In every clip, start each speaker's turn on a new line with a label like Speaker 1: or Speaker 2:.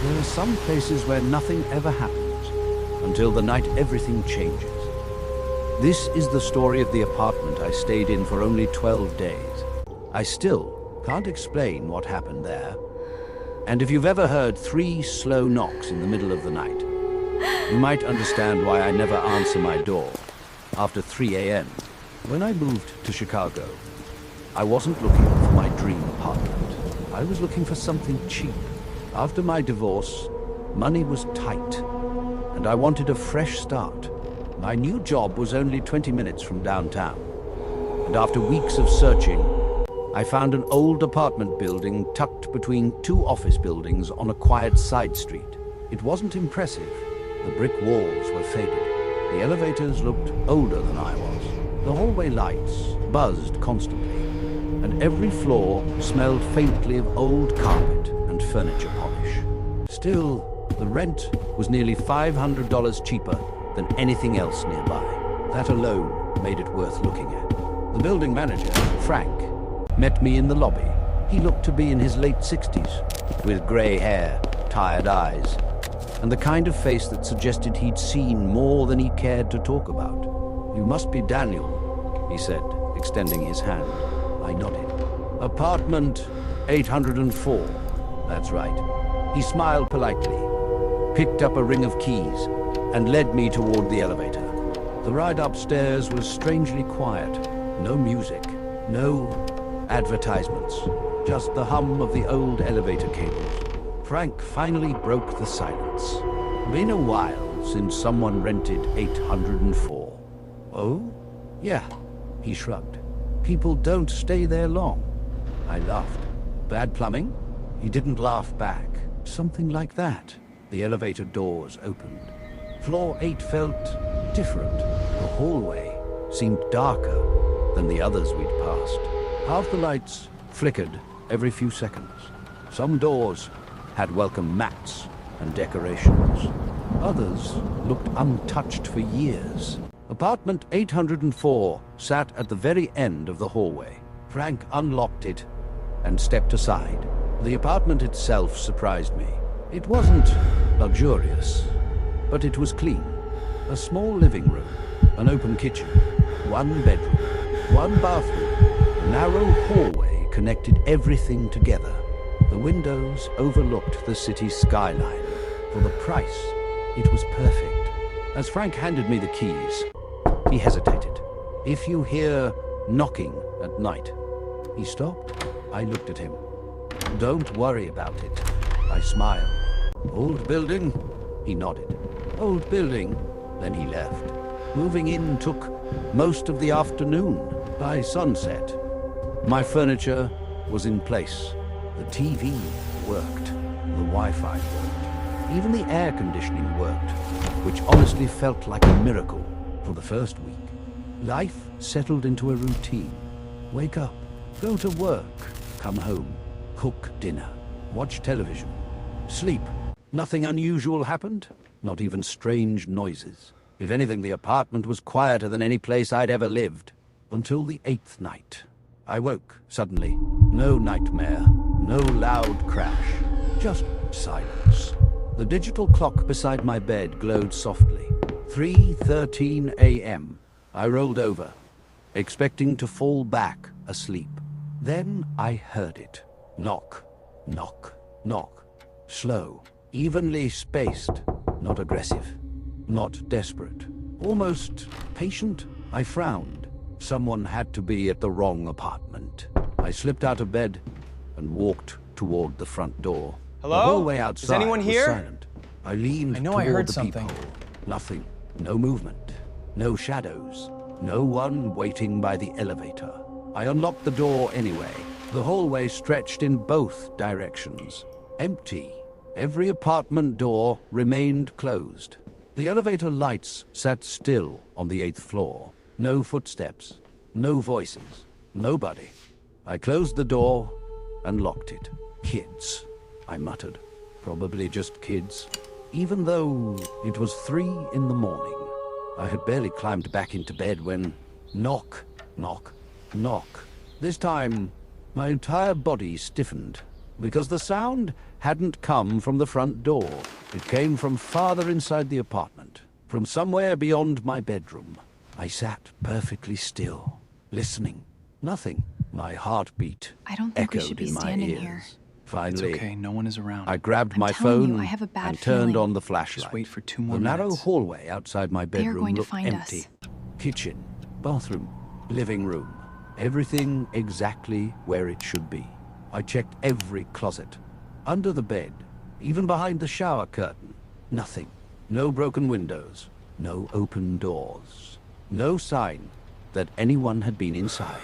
Speaker 1: There are some places where nothing ever happens, until the night everything changes. This is the story of the apartment I stayed in for only 12 days. I still can't explain what happened there. And if you've ever heard 3 slow knocks in the middle of the night, you might understand why I never answer my door after 3 a.m. When I moved to Chicago, I wasn't looking for my dream apartment. I was looking for something cheap. After my divorce, money was tight, and I wanted a fresh start. My new job was only 20 minutes from downtown, and after weeks of searching, I found an old apartment building tucked between 2 office buildings on a quiet side street. It wasn't impressive. The brick walls were faded. The elevators looked older than I was. The hallway lights buzzed constantly, and every floor smelled faintly of old carpet and furniture polish. Still, the rent was nearly $500 cheaper than anything else nearby. That alone made it worth looking at. The building manager, Frank, met me in the lobby. He looked to be in his late 60s, with gray hair, tired eyes, and the kind of face that suggested he'd seen more than he cared to talk about. "You must be Daniel," he said, extending his hand. I nodded. "Apartment 804. That's right." He smiled politely, picked up a ring of keys, and led me toward the elevator. The ride upstairs was strangely quiet. No music, no advertisements, just the hum of the old elevator cables. Frank finally broke the silence. "Been a while since someone rented 804. "Oh? Yeah," he shrugged. "People don't stay there long." I laughed. "Bad plumbing?" He didn't laugh back. "Something like that." The elevator doors opened. Floor 8 felt different. The hallway seemed darker than the others we'd passed. Half the lights flickered every few seconds. Some doors had welcome mats and decorations. Others looked untouched for years. Apartment 804 sat at the very end of the hallway. Frank unlocked it and stepped aside. The apartment itself surprised me. It wasn't luxurious, but it was clean. A small living room, an open kitchen, 1 bedroom, 1 bathroom. A narrow hallway connected everything together. The windows overlooked the city skyline. For the price, it was perfect. As Frank handed me the keys, he hesitated. "If you hear knocking at night..." He stopped. I looked at him. "Don't worry about it." I smiled. "Old building?" He nodded. "Old building." Then he left. Moving in took most of the afternoon. By sunset, my furniture was in place. The TV worked. The Wi-Fi worked. Even the air conditioning worked, which honestly felt like a miracle. For the first week, life settled into a routine. Wake up, go to work, come home, cook dinner, watch television, sleep. Nothing unusual happened, not even strange noises. If anything, the apartment was quieter than any place I'd ever lived. Until the 8th night. I woke suddenly. No nightmare, no loud crash, just silence. The digital clock beside my bed glowed softly. 3:13 a.m. I rolled over, expecting to fall back asleep. Then I heard it. Knock, knock, knock. Slow, evenly spaced, not aggressive, not desperate, almost patient. I frowned. Someone had to be at the wrong apartment. I slipped out of bed and walked toward the front door.
Speaker 2: Hello?
Speaker 1: The hallway outside
Speaker 2: Is anyone here?
Speaker 1: was silent. I leaned
Speaker 2: I know
Speaker 1: toward
Speaker 2: I heard
Speaker 1: the
Speaker 2: something.
Speaker 1: peephole. Nothing. No movement. No shadows. No one waiting by the elevator. I unlocked the door anyway. The hallway stretched in both directions. Empty. Every apartment door remained closed. The elevator lights sat still on the 8th floor. No footsteps. No voices. Nobody. I closed the door and locked it. Kids, I muttered. Probably just kids. Even though it was 3 in the morning. I had barely climbed back into bed when... knock, knock, knock. This time, my entire body stiffened. because the sound hadn't come from the front door. It came from farther inside the apartment, from somewhere beyond my bedroom. I sat perfectly still, listening. Nothing. My heartbeat
Speaker 2: I don't think we
Speaker 1: echoed
Speaker 2: should be
Speaker 1: in my
Speaker 2: standing
Speaker 1: ears.
Speaker 2: here.
Speaker 1: Finally,
Speaker 3: It's okay, no one is around.
Speaker 1: I grabbed
Speaker 2: I'm
Speaker 1: my
Speaker 2: telling you,
Speaker 1: phone
Speaker 2: I have a bad
Speaker 1: and turned
Speaker 2: feeling.
Speaker 1: on the flashlight.
Speaker 3: Just wait for 2 more
Speaker 1: The narrow
Speaker 3: minutes.
Speaker 1: hallway outside my
Speaker 2: They are
Speaker 1: bedroom
Speaker 2: going to
Speaker 1: looked
Speaker 2: find
Speaker 1: empty.
Speaker 2: us.
Speaker 1: Kitchen, bathroom, living room. Everything exactly where it should be. I checked every closet, under the bed, even behind the shower curtain. Nothing. No broken windows. No open doors. No sign that anyone had been inside.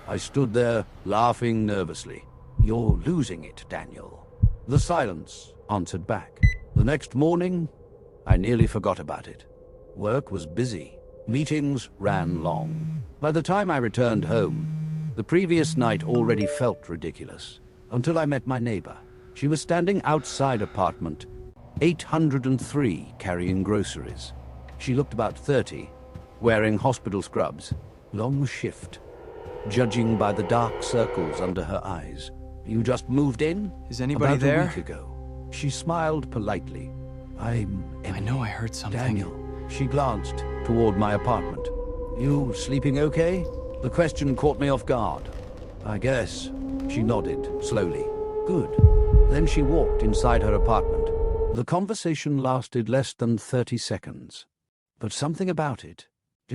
Speaker 1: I stood there, laughing nervously. "You're losing it, Daniel." The silence answered back. The next morning, I nearly forgot about it. Work was busy. Meetings ran long. By the time I returned home, the previous night already felt ridiculous, until I met my neighbor. She was standing outside apartment 803 carrying groceries. She looked about 30, wearing hospital scrubs. Long shift, judging by the dark circles under her eyes. "You just moved in?"
Speaker 3: Is anybody
Speaker 1: "About
Speaker 3: there?"
Speaker 1: a week ago." She smiled politely. "I'm
Speaker 3: I
Speaker 1: Emily."
Speaker 3: know I heard something.
Speaker 1: "Daniel." She glanced toward my apartment. "You sleeping okay?" The question caught me off guard. "I guess." She nodded slowly. "Good." Then she walked inside her apartment. The conversation lasted less than 30 seconds. But something about it